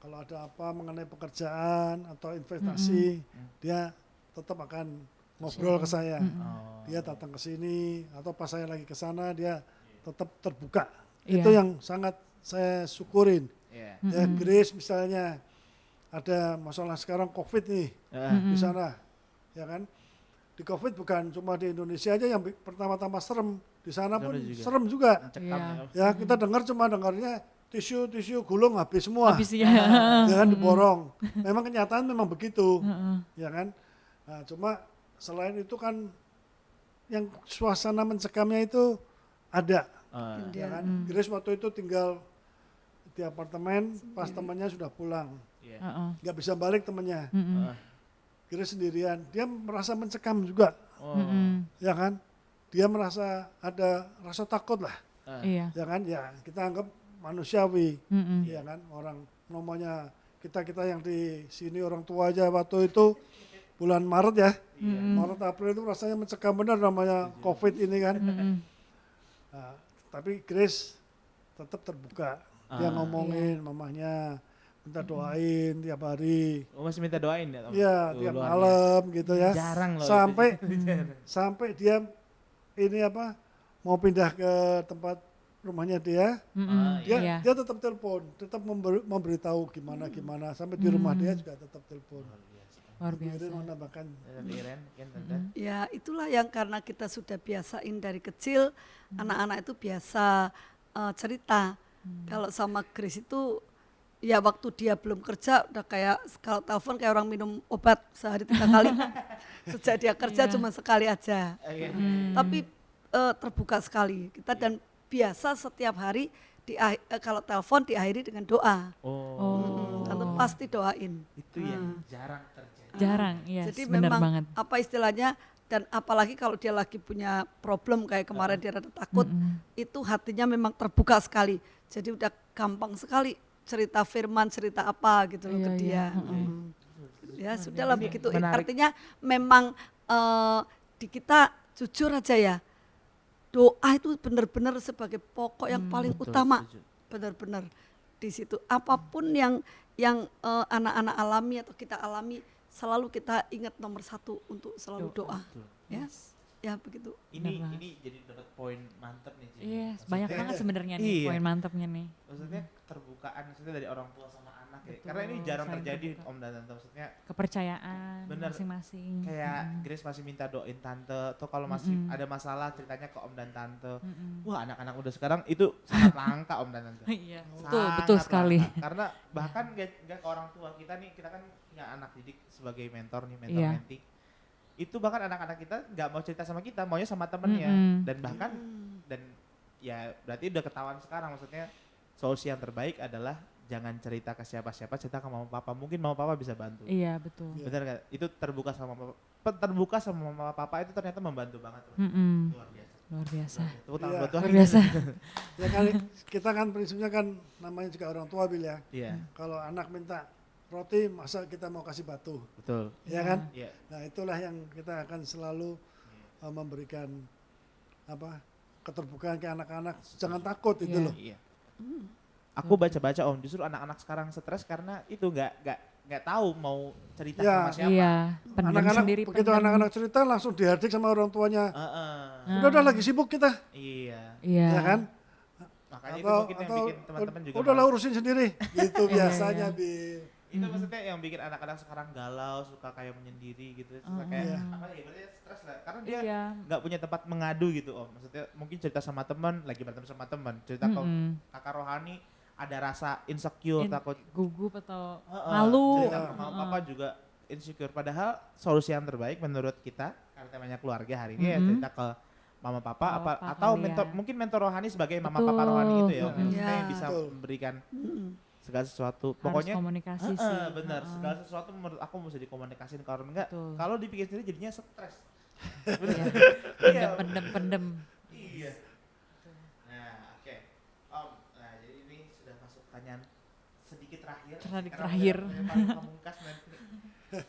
kalau ada apa mengenai pekerjaan atau investasi, dia tetap akan ngobrol ke saya. Oh. Dia datang ke sini atau pas saya lagi ke sana dia tetap terbuka. Iya. Itu yang sangat saya syukurin. Iya. Ya Grace misalnya ada masalah sekarang COVID nih di sana, ya kan. Di COVID bukan cuma di Indonesia aja yang pertama-tama serem, di sana pun Juga. serem juga. Mencekam Iya. ya. Ya kita dengarnya tisu gulung habis semua. Habis ya. Ya kan diborong. Memang kenyataan memang begitu, ya kan. Nah, cuma selain itu kan yang suasana mencekamnya itu ada, ya kan. Grace waktu itu tinggal di apartemen, pas temannya sudah pulang, Iya. nggak bisa balik temannya. Ah. Grace sendirian, dia merasa mencekam juga, Oh. ya kan. Dia merasa ada rasa takut lah, Iya. ya kan. Ya kita anggap manusiawi, ya kan. Orang namanya kita yang di sini orang tua aja waktu itu bulan Maret ya, Maret April itu rasanya mencekam benar namanya COVID ini kan. Nah, tapi Grace tetap terbuka, dia ngomongin mamahnya, minta doain tiap hari, Oh, masih minta doain ya? Om? ya Tuh, tiap luar malam gitu ya, Jarang loh. sampai dia ini mau pindah ke tempat rumahnya dia, Iya. dia tetap telepon, tetap memberitahu gimana sampai di rumah dia juga tetap telepon. Luar biasa. Kemudian menambahkan Iren, mungkin Tante. Ya itulah yang karena kita sudah biasain dari kecil, anak-anak itu biasa cerita. Kalau sama Grace itu ya waktu dia belum kerja udah kayak kalau telepon kayak orang minum obat sehari 3 kali. Sejak dia kerja cuma sekali aja. Tapi terbuka sekali kita, dan biasa setiap hari kalau telepon diakhiri dengan doa. Tante pasti doain. Itu yang jarang terjadi. Jarang, iya. Jadi Benar memang banget. apa istilahnya, dan apalagi kalau dia lagi punya problem kayak kemarin dia rada takut, itu hatinya memang terbuka sekali. Jadi udah gampang sekali cerita firman, cerita apa gitu loh Iya, ke dia. iya, Ya sudahlah Ini begitu. menarik. Artinya memang di kita jujur aja ya, doa itu benar-benar sebagai pokok yang paling Betul, utama. setuju. Benar-benar di situ apapun yang anak-anak alami atau kita alami, selalu kita ingat nomor satu untuk selalu doa. Betul. Ya, ya begitu. Ini Benar banget. ini jadi dapat poin mantep nih Cing. Iya, Maksudnya- banyak banget sebenarnya nih Iya. poin mantapnya nih. Maksudnya keterbukaan maksudnya dari orang tua sama anak ya. Betul, Karena ini jarang saling terjadi terbuka. Om dan Tante, maksudnya Kepercayaan Bener. masing-masing. kayak Mm-mm. Grace masih minta doain tante atau kalau masih Mm-mm. ada masalah ceritanya ke Om dan Tante. Mm-mm. Wah, anak-anak udah sekarang itu sangat langka Om dan Tante. Iya, betul, Sangat betul sekali. langka. Karena bahkan gak ke orang tua kita nih, kita kan punya anak didik sebagai mentor nih, mentor Iya. menti. Itu bahkan anak-anak kita nggak mau cerita sama kita, maunya sama temennya. Mm-mm. Dan bahkan dan ya berarti udah ketahuan sekarang, maksudnya solusi yang terbaik adalah jangan cerita ke siapa-siapa, cerita ke mama papa. Mungkin mama papa bisa bantu. Iya, betul. Iya. Bener gak? Itu terbuka sama mama papa itu ternyata membantu banget. Mm-mm. Luar biasa. Luar biasa. Tepuk tangan Iya. buat Tuhan. Luar biasa. Ya kan kita kan prinsipnya kan namanya juga orang tua Bil ya. Iya, Kalau anak minta roti, masa kita mau kasih batu, betul. ya kan? Iya. Nah itulah yang kita akan selalu memberikan apa keterbukaan ke anak-anak. Jangan takut itu Iya. loh. Iya. Aku baca-baca Om, justru anak-anak sekarang stres karena itu nggak tahu mau cerita Iya. sama siapa. Iya, pendem Anak-anak sendiri. begitu pendem. anak-anak cerita langsung dihadik sama orang tuanya. Heeh. Udah lagi sibuk kita, Iya. Iya. ya kan? Makanya itu Atau mungkin yang atau bikin teman-teman juga udahlah males. urusin sendiri. Gitu Iya, biasanya iya. Bil. Itu maksudnya yang bikin anak-anak sekarang galau, suka kayak menyendiri gitu, suka kayak Iya. apa ya, berarti stres lah. Karena dia Iya. nggak punya tempat mengadu gitu Om. Maksudnya mungkin cerita sama teman, lagi berantem sama teman, cerita ke Mm-mm. kakak rohani ada rasa insecure, takut Gugup atau Heeh, malu. cerita ke mama papa juga insecure. Padahal solusi yang terbaik menurut kita karena temanya keluarga hari ini ya Mhm. cerita ke mama papa Mama apa papa atau kalian. mungkin mentor rohani sebagai mama Betul. papa rohani itu ya Om. Mhm. Maksudnya yang Ya. bisa Betul. memberikan Mm-mm. segala sesuatu. Harus Pokoknya komunikasi sih. benar, Heeh. segala sesuatu menurut aku mesti dikomunikasiin, kalau enggak Betul. kalau dipikir sendiri jadinya stres. Iya. Iya. Pendem. Iya. Nah, oke. Om, nah jadi ini sudah masuk pertanyaan sedikit terakhir. Sedikit Karena terakhir. udah paling pamungkas nanti.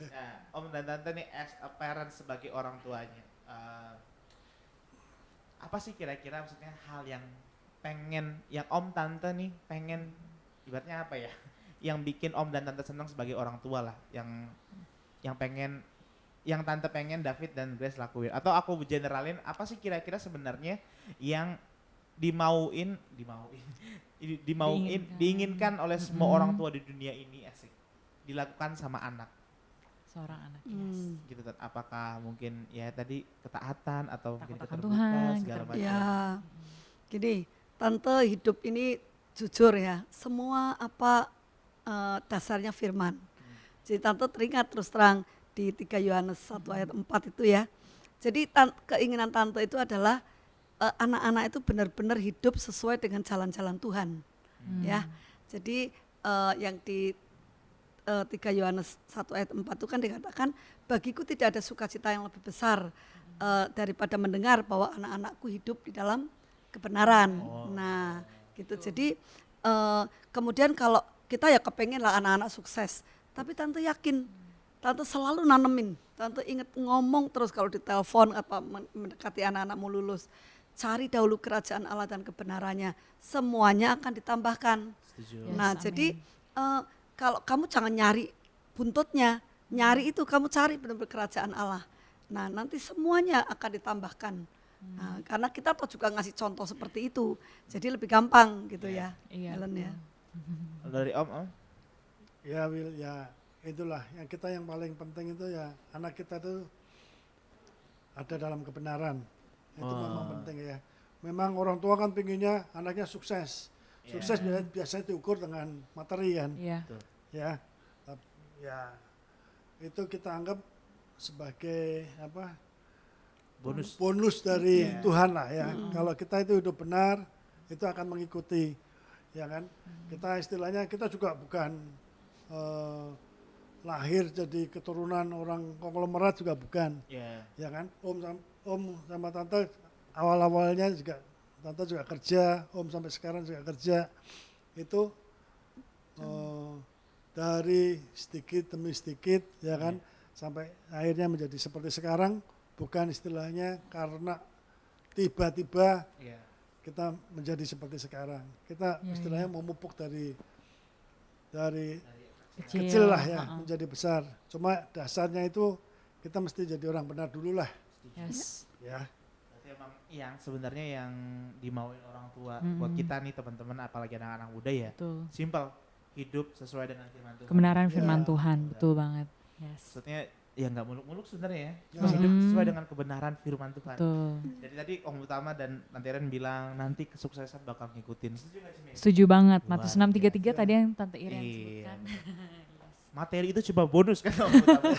Nah, Om dan Tante nih as a parent sebagai orang tuanya, apa sih kira-kira maksudnya hal yang pengen, yang Om Tante nih pengen, ibaratnya apa ya, yang bikin Om dan Tante senang sebagai orang tua lah, yang pengen, yang Tante pengen David dan Grace lakuin, atau aku generalin apa sih kira-kira sebenarnya yang diinginkan oleh semua orang tua di dunia ini, asik dilakukan sama anak Seorang anak. gitu kan. Apakah mungkin ya tadi ketaatan atau mungkin Takut akan keterbukaan Tuhan, segala gitu. macam. Ya, gini, tante hidup ini jujur ya, semua apa dasarnya firman. Jadi tante teringat terus terang di 3 Yohanes 1 ayat 4 itu ya. Jadi keinginan tante itu adalah anak-anak itu benar-benar hidup sesuai dengan jalan-jalan Tuhan. Ya, jadi yang di 3 Yohanes 1 ayat 4 itu kan dikatakan, bagiku tidak ada sukacita yang lebih besar daripada mendengar bahwa anak-anakku hidup di dalam kebenaran. Nah, gitu. Jadi kemudian kalau kita ya kepengen lah anak-anak sukses, tapi tante yakin, tante selalu nanemin, tante inget ngomong terus kalau ditelepon apa mendekati anak-anak mau lulus, cari dahulu kerajaan Allah dan kebenarannya, semuanya akan ditambahkan. Setuju. Yes, Nah, amin. jadi kalau kamu jangan nyari buntutnya, nyari itu kamu cari benar-benar kerajaan Allah. Nah, nanti semuanya akan ditambahkan. Nah, karena kita tuh juga ngasih contoh seperti itu, jadi lebih gampang gitu ya, Iya, Helen ya. Dari Om, Ya Will, ya itulah yang paling penting itu ya anak kita tuh ada dalam kebenaran. Itu memang penting ya. Memang orang tua kan pinginnya anaknya sukses. Sukses biasanya diukur dengan materi kan. Iya. Ya. Ya. Itu kita anggap sebagai apa? Bonus dari Tuhan lah ya. Kalau kita itu hidup benar, itu akan mengikuti, ya kan? Kita istilahnya kita juga bukan lahir jadi keturunan orang konglomerat juga bukan, ya kan? Om sama tante awal-awalnya juga tante juga kerja, Om sampai sekarang juga kerja, itu dari sedikit demi sedikit, ya kan? Sampai akhirnya menjadi seperti sekarang. Bukan istilahnya karena tiba-tiba kita menjadi seperti sekarang. Kita istilahnya memupuk dari kecil lah ya heeh. menjadi besar. Cuma dasarnya itu kita mesti jadi orang benar dulu lah Yes. ya. Berarti emang yang sebenarnya yang dimauin orang tua Mm-mm. buat kita nih teman-teman apalagi anak-anak muda ya. Betul. Simple, hidup sesuai dengan firman Tuhan. Kebenaran Ya. firman Tuhan, betul banget. Yes. Maksudnya ya nggak muluk-muluk sebenarnya ya. Ya. Cuma hidup Mm. sesuai dengan kebenaran firman Tuhan. Betul. Jadi tadi Om Utama dan Tante Iren bilang nanti kesuksesan bakal ngikutin. Setuju nggak sih, Mi? Setuju banget. Luar Matius 6:33 biasa. tadi yang Tante Iren Iya. sebutkan. Materi itu cuma bonus kan Om Utama.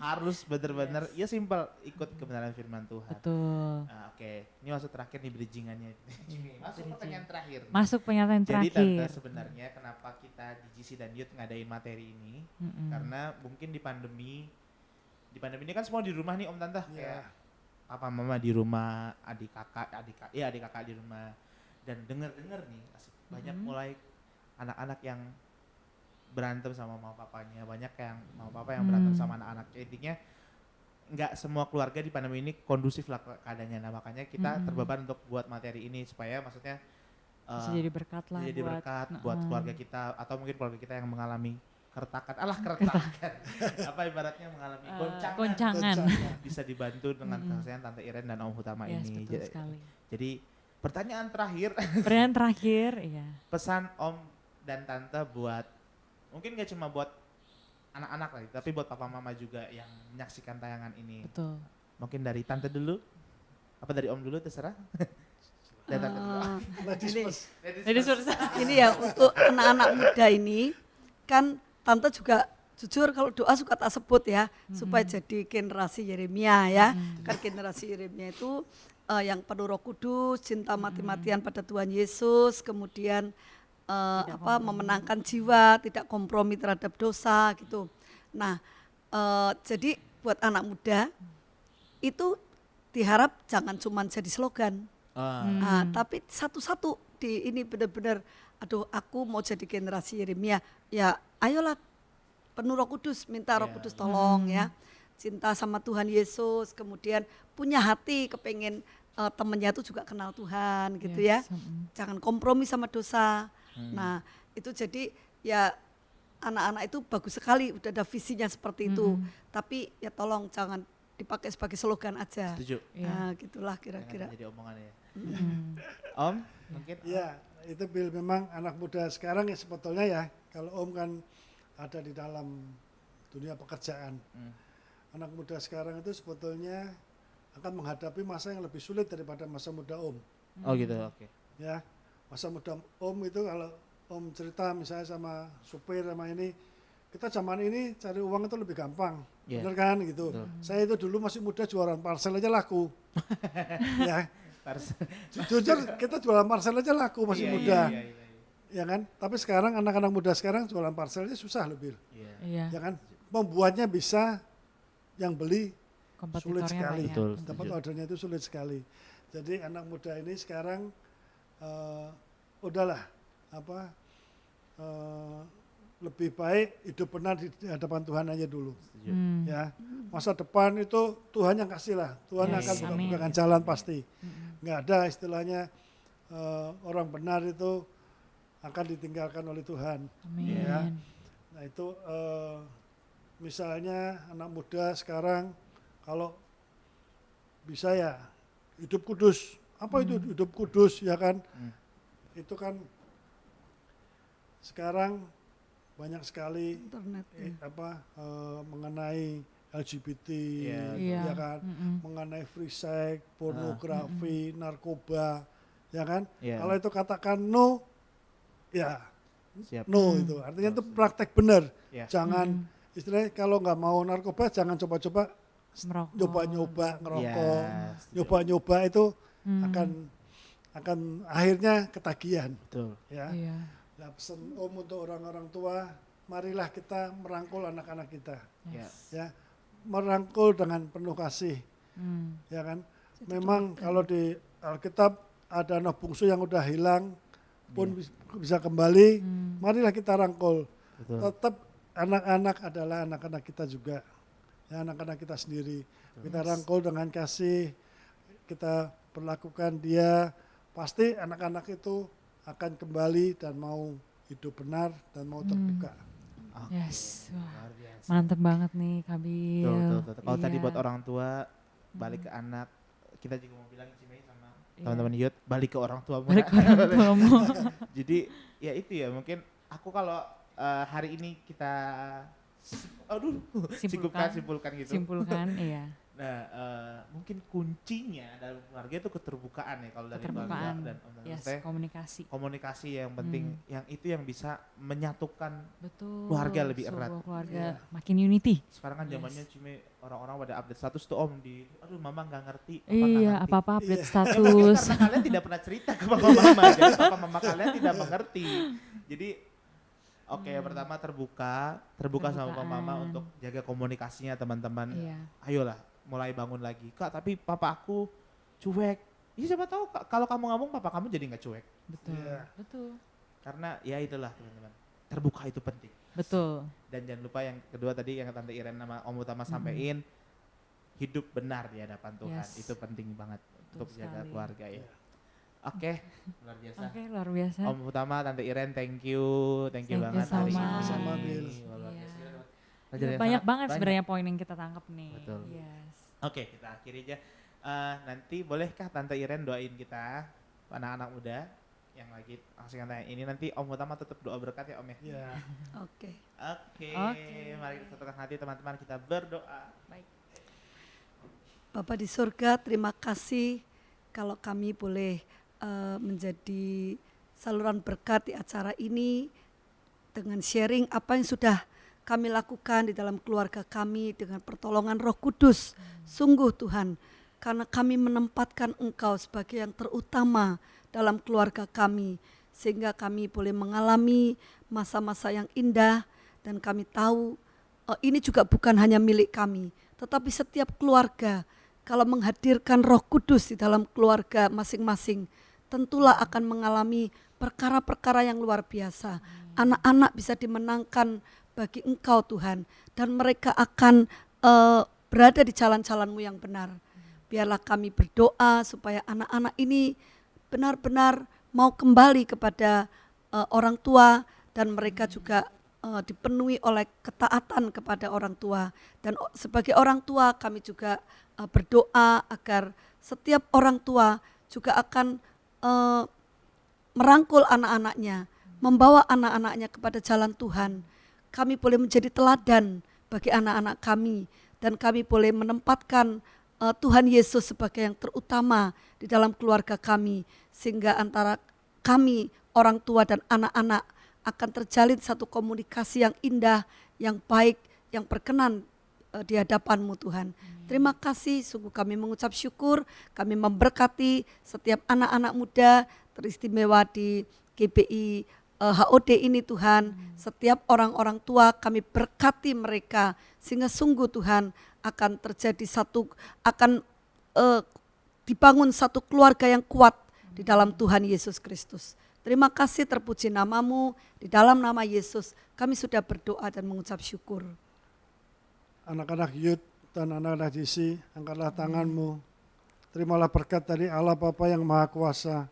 Harus bener-bener ya simpel ikut kebenaran firman Tuhan. Betul. Ah, Oke, ini masuk terakhir nih bridgingannya. Masuk pertanyaan terakhir. Masuk pernyataan Jadi terakhir. Tante sebenarnya kenapa kita di GC dan Youth ngadain materi ini? Mm-mm. Karena mungkin di pandemi ini kan semua di rumah nih Om Tante. Ya. Kayak papa mama di rumah, adik kakak di rumah. Dan denger nih banyak mulai anak-anak yang berantem sama mama papanya, banyak yang mama papa yang berantem sama anak-anak. Intinya nggak semua keluarga di pandemi ini kondusif lah keadaannya. Nah makanya kita terbeban untuk buat materi ini supaya maksudnya Bisa jadi berkat lah bisa jadi buat berkat buat keluarga kita atau mungkin keluarga kita yang mengalami keretakan apa ibaratnya mengalami goncangan goncangan. bisa dibantu dengan kesaksian Tante Iren dan Om Utama Yes, ini. betul sekali. Jadi pertanyaan terakhir Pertanyaan terakhir, iya. pesan Om dan Tante buat mungkin gak cuma buat anak-anak lagi tapi buat papa mama juga yang menyaksikan tayangan ini. Betul. Mungkin dari Tante dulu apa dari Om dulu terserah. Dari Tante dulu. Ladies Ini- first. Jadi susah. Ini ya untuk anak-anak muda ini kan Tante juga jujur kalau doa suka tak sebut ya supaya jadi generasi Yeremia ya. Kan generasi Yeremia itu yang penuh Roh Kudus, cinta mati-matian pada Tuhan Yesus, kemudian memenangkan jiwa, tidak kompromi terhadap dosa gitu. Nah, jadi buat anak muda itu diharap jangan cuma jadi slogan. Nah, tapi satu-satu di ini benar-benar aduh aku mau jadi generasi Yeremia. Ya, ayolah penuh Roh Kudus, minta Roh Kudus tolong ya. Cinta sama Tuhan Yesus, kemudian punya hati kepengen temennya itu juga kenal Tuhan gitu ya. Jangan kompromi sama dosa. Nah, itu jadi ya anak-anak itu bagus sekali udah ada visinya seperti itu. Tapi ya tolong jangan dipakai sebagai slogan aja. Setuju. Nah, gitulah Jangan kira-kira. jadi omongan ya. Om mungkin Ya, itu Bill memang anak muda sekarang ya sebetulnya ya, kalau Om kan ada di dalam dunia pekerjaan. Anak muda sekarang itu sebetulnya akan menghadapi masa yang lebih sulit daripada masa muda Om. Oh gitu, oke. Ya, masa muda Om itu kalau Om cerita misalnya sama supir sama ini, kita zaman ini cari uang itu lebih gampang, Iya. bener kan gitu. Betul. Saya itu dulu masih muda jualan parcel aja laku. Ya, Harus- jujur kita jualan parcel aja laku masih Iya, muda. iya, iya, Ya kan? Tapi sekarang anak-anak muda sekarang jualan parcelnya susah loh, Bil. iya. Iya. Ya kan? Membuatnya bisa yang beli sulit Kompetitornya sekali. banyak. Betul. Dapat Setuju. ordernya itu sulit sekali. Jadi anak muda ini sekarang udahlah lebih baik hidup benar di hadapan Tuhan aja dulu. Setuju. Ya, masa depan itu Tuhan yang kasih lah. Tuhan Yes, akan amin. bukakan jalan pasti. Nggak ada istilahnya orang benar itu akan ditinggalkan oleh Tuhan. Amin. Ya. Nah itu misalnya anak muda sekarang kalau bisa ya hidup kudus. Apa itu hidup kudus ya kan? Itu kan sekarang banyak sekali Internet. mengenai LGBT, Iya. ya kan, mengenai free sex, pornografi, narkoba, ya kan. Iya. Kalau itu katakan no, ya Siap. no itu. Artinya itu praktek benar. Iya. Jangan istilahnya kalau nggak mau narkoba jangan coba-coba Merokok. nyoba-nyoba ngerokok, Iya, setuju. nyoba-nyoba itu akan akhirnya ketagihan, Betul. ya. Iya. Nah, pesan Om untuk orang-orang tua, marilah kita merangkul anak-anak kita, Ya. ya, merangkul dengan penuh kasih, ya kan. Memang kalau di Alkitab ada anak bungsu yang udah hilang pun bisa kembali, marilah kita rangkul. Betul. Tetap anak-anak adalah anak-anak kita juga, ya anak-anak kita sendiri. Kita rangkul dengan kasih, kita perlakukan dia, pasti anak-anak itu akan kembali dan mau hidup benar dan mau terbuka. Oke, Yes, wah, luar biasa. mantep banget nih Kabil. Betul. Kalau tadi Iya. buat orang tua, balik ke anak, kita juga mau bilang sih Mei sama Iya. teman-teman youth, balik ke orang tua. Balik ke orang tuamu. Jadi ya itu ya, mungkin aku kalau hari ini kita simpulkan gitu. Simpulkan, iya. Nah, mungkin kuncinya dalam keluarga itu keterbukaan ya kalau dari Keterbukaan. keluarga dan Om dan Yes, Teh. komunikasi. Komunikasi yang penting, yang itu yang bisa menyatukan. Betul. Keluarga lebih sebuah erat. keluarga makin unity. Sekarang kan Yes. zamannya cuma orang-orang pada update status tuh Om di, aduh mama nggak ngerti, papa nggak Iya, ngerti. apa-apa update Ya, mungkin status. karena kalian tidak pernah cerita ke papa mama, jadi papa mama kalian tidak mengerti. Jadi oke, yang pertama terbuka sama papa mama Terbukaan. untuk jaga komunikasinya teman-teman. Iya. Ayolah, mulai bangun lagi. Kak, tapi papa aku cuek. Ya siapa tahu Kak, kalau kamu ngomong papa kamu jadi nggak cuek. Betul. Iya. Betul. Karena ya itulah teman-teman. Terbuka itu penting. Betul. Dan jangan lupa yang kedua tadi yang Tante Iren sama Om Utama sampein, hidup benar di hadapan Tuhan. Yes. Itu penting banget untuk jaga sekali. keluarga ya. Oke, luar biasa. Oke, luar biasa. Om Utama, Tante Iren, thank you Thank you banget so hari much. ini. Sama, Bil. Luar Iya. biasa. Iya, Belajar yang banyak sangat banget sebenarnya poin yang kita tangkap nih. Betul. Yes. Oke, kita akhiri aja. Nanti bolehkah Tante Iren doain kita, anak-anak muda yang lagi asing tanya ini, nanti Om Utama tutup doa berkat ya Om ya. Ya. Oke. Oke, Oke. mari kita satukan hati teman-teman, kita berdoa. Baik. Bapa di surga, terima kasih kalau kami boleh menjadi saluran berkat di acara ini dengan sharing apa yang sudah kami lakukan di dalam keluarga kami dengan pertolongan Roh Kudus. Sungguh Tuhan, karena kami menempatkan Engkau sebagai yang terutama dalam keluarga kami, sehingga kami boleh mengalami masa-masa yang indah, dan kami tahu ini juga bukan hanya milik kami, tetapi setiap keluarga kalau menghadirkan Roh Kudus di dalam keluarga masing-masing, tentulah akan mengalami perkara-perkara yang luar biasa. Anak-anak bisa dimenangkan bagi Engkau Tuhan, dan mereka akan berada di jalan-jalan-Mu yang benar. Biarlah kami berdoa supaya anak-anak ini benar-benar mau kembali kepada orang tua, dan mereka juga dipenuhi oleh ketaatan kepada orang tua. Dan sebagai orang tua kami juga berdoa agar setiap orang tua juga akan merangkul anak-anaknya, membawa anak-anaknya kepada jalan Tuhan. Kami boleh menjadi teladan bagi anak-anak kami, dan kami boleh menempatkan Tuhan Yesus sebagai yang terutama di dalam keluarga kami, sehingga antara kami orang tua dan anak-anak akan terjalin satu komunikasi yang indah, yang baik, yang berkenan di hadapan-Mu Tuhan. Terima kasih, sungguh kami mengucap syukur, kami memberkati setiap anak-anak muda teristimewa di GBI HOD ini Tuhan. Setiap orang-orang tua kami berkati mereka, sehingga sungguh Tuhan akan terjadi dibangun satu keluarga yang kuat di dalam Tuhan Yesus Kristus. Terima kasih, terpuji nama-Mu, di dalam nama Yesus kami sudah berdoa dan mengucap syukur. Anak-anak youth dan anak-anak JC, angkatlah tanganmu. Terimalah berkat dari Allah Bapa yang Maha Kuasa,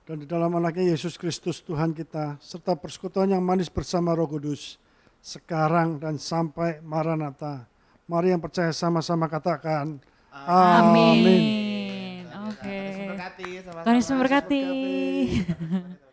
dan di dalam anaknya Yesus Kristus Tuhan kita, serta persekutuan yang manis bersama Roh Kudus, sekarang dan sampai Maranatha. Mari yang percaya sama-sama katakan, Amin. Oke. Oke. Tuhan Yesus memberkati. Tuhan Yesus sama-sama. memberkati.